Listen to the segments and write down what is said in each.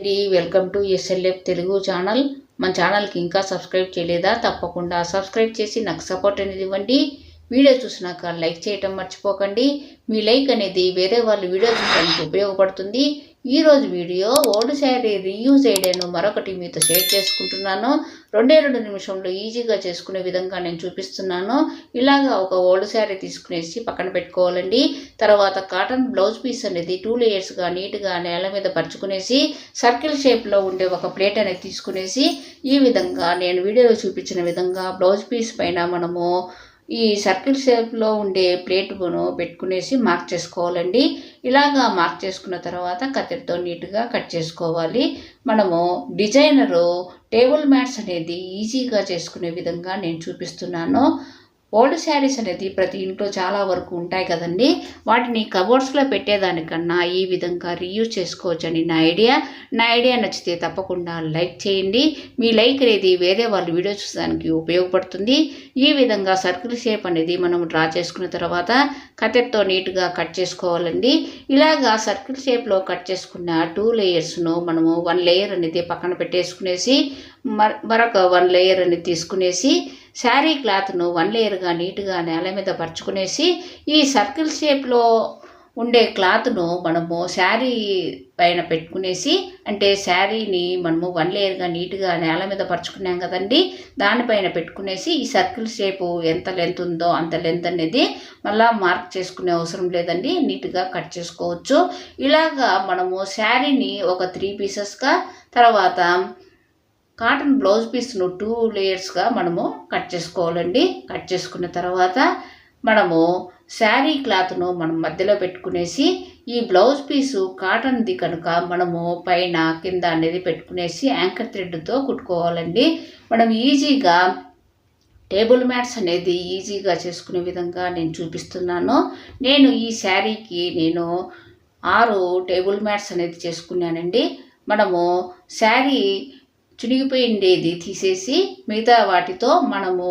Welcome to SLF Telugu channel. మన ఛానల్కి ఇంకా సబ్స్క్రైబ్ చేయలేదా? తప్పకుండా సబ్స్క్రైబ్ చేసి నాకు సపోర్ట్ అనేది ఇవ్వండి. వీడియో చూసినాక లైక్ చేయటం మర్చిపోకండి. మీ లైక్ అనేది వేరే వాళ్ళు వీడియో చూడడానికి ఉపయోగపడుతుంది. ఈరోజు వీడియో ఓల్డ్ శారీ రీయూజ్ ఐడియాను మరొకటి మీతో షేర్ చేసుకుంటున్నాను. 2 నిమిషంలో ఈజీగా చేసుకునే విధంగా నేను చూపిస్తున్నాను. ఇలాగా ఒక ఓల్డ్ శారీ తీసుకునేసి పక్కన పెట్టుకోవాలండి. తర్వాత కాటన్ బ్లౌజ్ పీస్ అనేది 2 లేయర్స్గా నీట్గా నేల మీద పరుచుకునేసి సర్కిల్ షేప్లో ఉండే ఒక ప్లేట్ అనేది తీసుకునేసి ఈ విధంగా నేను వీడియోలో చూపించిన విధంగా బ్లౌజ్ పీస్ పైన మనము ఈ సర్కిల్ షేప్లో ఉండే ప్లేట్ను పెట్టుకునేసి మార్క్ చేసుకోవాలండి. ఇలాగా మార్క్ చేసుకున్న తర్వాత కత్తిరితో నీట్గా కట్ చేసుకోవాలి. మనము డిజైనరు టేబుల్ మ్యాట్స్ అనేది ఈజీగా చేసుకునే విధంగా నేను చూపిస్తున్నాను. ఓల్డ్ శారీస్ అనేది ప్రతి ఇంట్లో చాలా వరకు ఉంటాయి కదండి. వాటిని కబోర్డ్స్లో పెట్టేదానికన్నా ఈ విధంగా రీయూజ్ చేసుకోవచ్చని నా ఐడియా నచ్చితే తప్పకుండా లైక్ చేయండి. మీ లైక్ అనేది వేరే వాళ్ళు వీడియో చూడడానికి ఉపయోగపడుతుంది. ఈ విధంగా సర్కిల్ షేప్ అనేది మనం డ్రా చేసుకున్న తర్వాత కత్తెరతో నీట్గా కట్ చేసుకోవాలండి. ఇలాగా సర్కిల్ షేప్లో కట్ చేసుకున్న 2 లేయర్స్ను మనము 1 లేయర్ అనేది పక్కన పెట్టేసుకునేసి మరొక 1 లేయర్ అనేది తీసుకునేసి శారీ క్లాత్ను 1 లేయర్గా నీట్గా నేల మీద పరుచుకునేసి ఈ సర్కిల్ షేప్లో ఉండే క్లాత్ను మనము శారీ పైన పెట్టుకునేసి, అంటే శారీని మనము 1 లేయర్గా నీట్గా నేల మీద పరుచుకున్నాం కదండి, దానిపైన పెట్టుకునేసి ఈ సర్కిల్ షేపు ఎంత లెంత్ ఉందో అంత లెంత్ అనేది మళ్ళీ మార్క్ చేసుకునే అవసరం లేదండి, నీట్గా కట్ చేసుకోవచ్చు. ఇలాగా మనము శారీని ఒక 3 పీసెస్గా తర్వాత కాటన్ బ్లౌజ్ పీస్ను 2 లేయర్స్గా మనము కట్ చేసుకోవాలండి. కట్ చేసుకున్న తర్వాత మనము శారీ క్లాత్ను మనం మధ్యలో పెట్టుకునేసి ఈ బ్లౌజ్ పీసు కాటన్ది కనుక మనము పైన కింద అనేది పెట్టుకునేసి యాంకర్ థ్రెడ్తో కుట్టుకోవాలండి. మనం ఈజీగా టేబుల్ మ్యాట్స్ అనేది ఈజీగా చేసుకునే విధంగా నేను చూపిస్తున్నాను. నేను ఈ శారీకి 6 టేబుల్ మ్యాట్స్ అనేది చేసుకున్నానండి. మనము శారీ చినిగిపోయిండేది తీసేసి మిగతా వాటితో మనము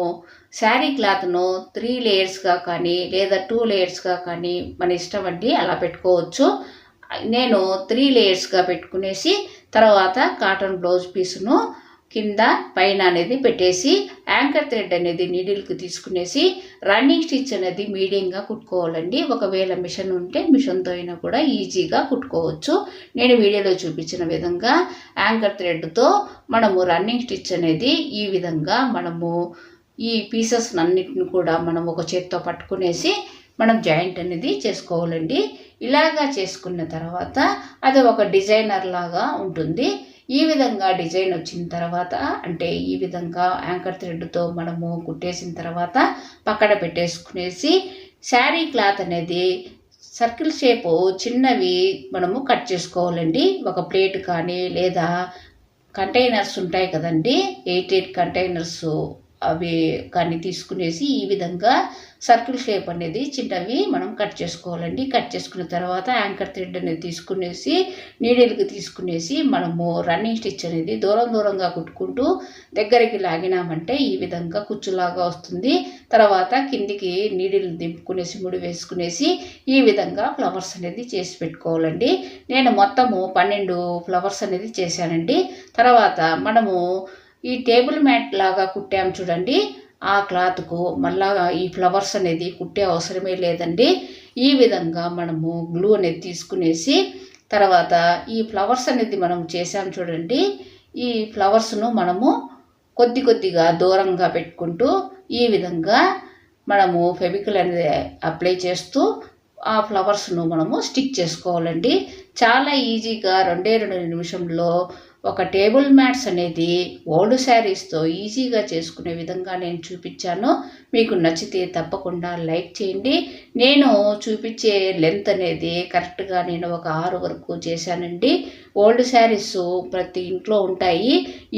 శారీ క్లాత్ను 3 లేయర్స్గా కానీ లేదా 2 లేయర్స్గా కానీ మన ఇష్టం అండి, అలా పెట్టుకోవచ్చు. నేను 3 లేయర్స్గా పెట్టుకునేసి తర్వాత కాటన్ బ్లౌజ్ పీస్ను కింద పైన అనేది పెట్టేసి యాంకర్ థ్రెడ్ అనేది నీడిల్కి తీసుకునేసి రన్నింగ్ స్టిచ్ అనేది మీడియంగా కుట్టుకోవాలండి. ఒకవేళ మిషన్ ఉంటే మిషన్తో అయినా కూడా ఈజీగా కుట్టుకోవచ్చు. నేను వీడియోలో చూపించిన విధంగా యాంకర్ థ్రెడ్తో మనము రన్నింగ్ స్టిచ్ అనేది ఈ విధంగా మనము ఈ పీసెస్ అన్నిటిని కూడా మనం ఒక చేత్తో పట్టుకునేసి మనం జాయింట్ అనేది చేసుకోవాలండి. ఇలాగా చేసుకున్న తర్వాత అది ఒక డిజైనర్ లాగా ఉంటుంది. ఈ విధంగా డిజైన్ వచ్చిన తర్వాత, అంటే ఈ విధంగా యాంకర్ థ్రెడ్తో మనము కుట్టేసిన తర్వాత పక్కన పెట్టేసుకునేసి శారీ క్లాత్ అనేది సర్కిల్ షేపు చిన్నవి మనము కట్ చేసుకోవాలండి. ఒక ప్లేట్ కానీ లేదా కంటైనర్స్ ఉంటాయి కదండి, 8 కంటైనర్స్ అవి కానీ తీసుకునేసి ఈ విధంగా సర్కిల్ షేప్ అనేది చిన్నవి మనం కట్ చేసుకోవాలండి. కట్ చేసుకున్న తర్వాత యాంకర్ థ్రెడ్ అనేది తీసుకునేసి నీడిల్కి తీసుకునేసి మనము రన్నింగ్ స్టిచ్ అనేది దూరంగా కుట్టుకుంటూ దగ్గరికి లాగినామంటే ఈ విధంగా కుచ్చులాగా వస్తుంది. తర్వాత కిందికి నీడిల్ దింపుకునేసి ముడి వేసుకునేసి ఈ విధంగా ఫ్లవర్స్ అనేది చేసి పెట్టుకోవాలండి. నేను మొత్తము 12 ఫ్లవర్స్ అనేది చేశానండి. తర్వాత మనము ఈ టేబుల్ మ్యాట్ లాగా కుట్టాము చూడండి, ఆ క్లాత్కు మళ్ళా ఈ ఫ్లవర్స్ అనేది కుట్టే అవసరమే లేదండి. ఈ విధంగా మనము గ్లూ అనేది తీసుకునేసి తర్వాత ఈ ఫ్లవర్స్ అనేది మనం చేసాము చూడండి, ఈ ఫ్లవర్స్ను మనము కొద్దిగా దూరంగా పెట్టుకుంటూ ఈ విధంగా మనము ఫెవికల్ అనేది అప్లై చేస్తూ ఆ ఫ్లవర్స్ను మనము స్టిక్ చేసుకోవాలండి. చాలా ఈజీగా 2 నిమిషంలో ఒక టేబుల్ మ్యాట్స్ అనేది ఓల్డ్ శారీస్తో ఈజీగా చేసుకునే విధంగా నేను చూపించాను. మీకు నచ్చితే తప్పకుండా లైక్ చేయండి. నేను చూపించే లెంత్ అనేది కరెక్ట్గా నేను ఒక 6 వరకు చేశానండి. ఓల్డ్ శారీస్ ప్రతి ఇంట్లో ఉంటాయి.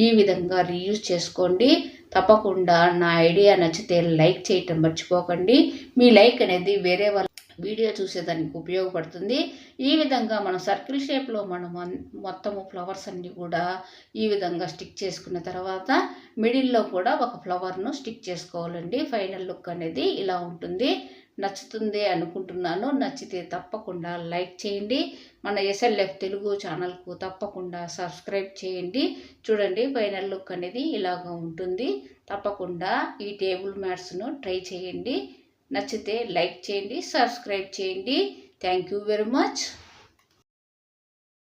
ఈ విధంగా రీయూజ్ చేసుకోండి. తప్పకుండా నా ఐడియా నచ్చితే లైక్ చేయటం మర్చిపోకండి. మీ లైక్ అనేది వేరే వాళ్ళ వీడియో చూసేదానికి ఉపయోగపడుతుంది. ఈ విధంగా మనం సర్కిల్ షేప్లో మనం మొత్తము ఫ్లవర్స్ అన్నీ కూడా ఈ విధంగా స్టిక్ చేసుకున్న తర్వాత మిడిల్లో కూడా ఒక ఫ్లవర్ను స్టిక్ చేసుకోవాలండి. ఫైనల్ లుక్ అనేది ఇలా ఉంటుంది. నచ్చుతుంది అనుకుంటున్నాను. నచ్చితే తప్పకుండా లైక్ చేయండి. మన SLF తెలుగు ఛానల్కు తప్పకుండా సబ్స్క్రైబ్ చేయండి. చూడండి ఫైనల్ లుక్ అనేది ఇలాగ ఉంటుంది. తప్పకుండా ఈ టేబుల్ మ్యాట్స్ను ట్రై చేయండి. నచ్చితే లైక్ చేయండి, సబ్స్క్రైబ్ చేయండి. Thank you very much.